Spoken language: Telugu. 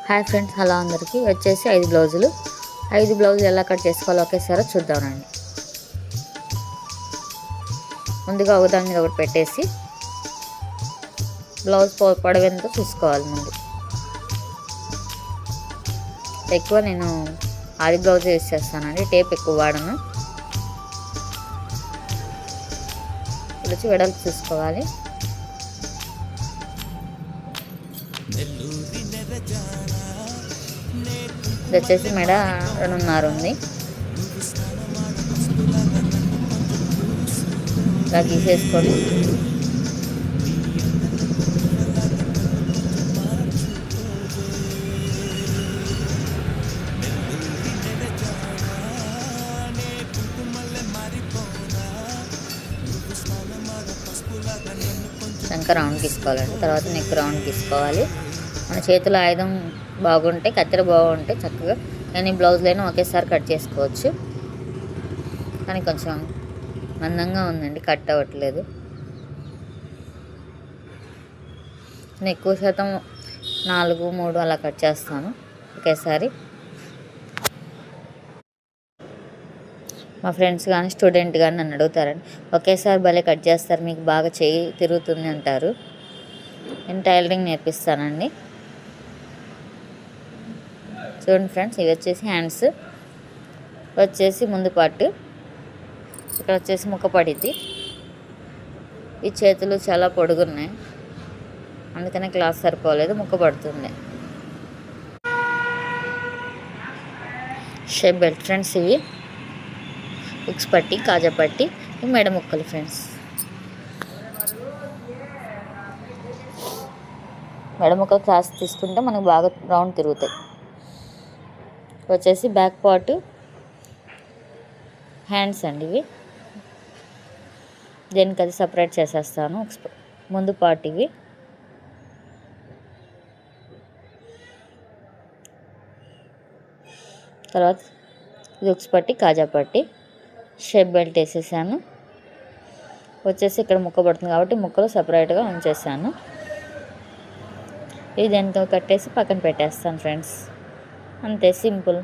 హాయ్ ఫ్రెండ్స్, హలో అందరికీ. వచ్చేసి 5 బ్లౌజులు. 5 బ్లౌజులు ఎలా కట్ చేసుకోవాలో ఒకేసారి చూద్దామండి. ముందుగా ఒకదాని మీద ఒకటి పెట్టేసి బ్లౌజ్ పొడవు ఎంతో చూసుకోవాలి. ముందు ఎక్కువ నేను ఆది బ్లౌజ్ యూస్ చేస్తానండి, టేప్ ఎక్కువ వాడను. వచ్చి వెడల్పు చూసుకోవాలి. ఇది వచ్చేసి మెడ 2.5 ఉంది. ఇలా గీసేసుకొని శంకర్ రౌండ్ తీసుకోవాలండి. తర్వాత నెక్ రౌండ్ తీసుకోవాలి. మన చేతుల ఆయుధం బాగుంటే, కత్తెర బాగుంటే చక్కగా ఎన్ని బ్లౌజులైనా ఒకేసారి కట్ చేసుకోవచ్చు. కానీ కొంచెం మందంగా ఉందండి, కట్ అవ్వట్లేదు. నేను ఎక్కువ శాతం 4, 3 అలా కట్ చేస్తాను ఒకేసారి. మా ఫ్రెండ్స్ కానీ స్టూడెంట్ కానీ నన్ను అడుగుతారండి, ఒకేసారి భలే కట్ చేస్తారు, మీకు బాగా చేయి తిరుగుతుంది అంటారు. నేను టైలరింగ్ నేర్పిస్తానండి. చూడండి ఫ్రెండ్స్, ఇవి వచ్చేసి హ్యాండ్స్, వచ్చేసి ముందు పార్ట్, ఇక్కడ వచ్చేసి ముక్క పడిద్ది. ఈ చేతులు చాలా పొడుగున్నాయి, అందుకనే క్లాత్ సరిపోలేదు, ముక్క పడుతుంది. షేప్ బెల్ట్ ఫ్రెండ్స్, ఇవి ఉక్స్ పట్టి, కాజా పట్టి, ఇవి మెడ ముక్కలు ఫ్రెండ్స్. మెడ ముక్కలు క్లాస్ తీసుకుంటే మనకు బాగా రౌండ్ తిరుగుతాయి. వచ్చేసి బ్యాక్ పార్ట్ హ్యాండ్స్ అండి, ఇవి దేనికి అది సపరేట్ చేసేస్తాను. ముందు పార్ట్ ఇవి, తర్వాత ఇది ఉక్స్ పట్టి, కాజా పట్టి, షేప్ బెల్ట్ వేసేసాను. వచ్చేసి ఇక్కడ ముక్క పడుతుంది కాబట్టి ముక్కలు సపరేట్గా ఉంచేసాను. ఇది దేనితో కట్టేసి పక్కన పెట్టేస్తాను ఫ్రెండ్స్, అంతే సింపుల్.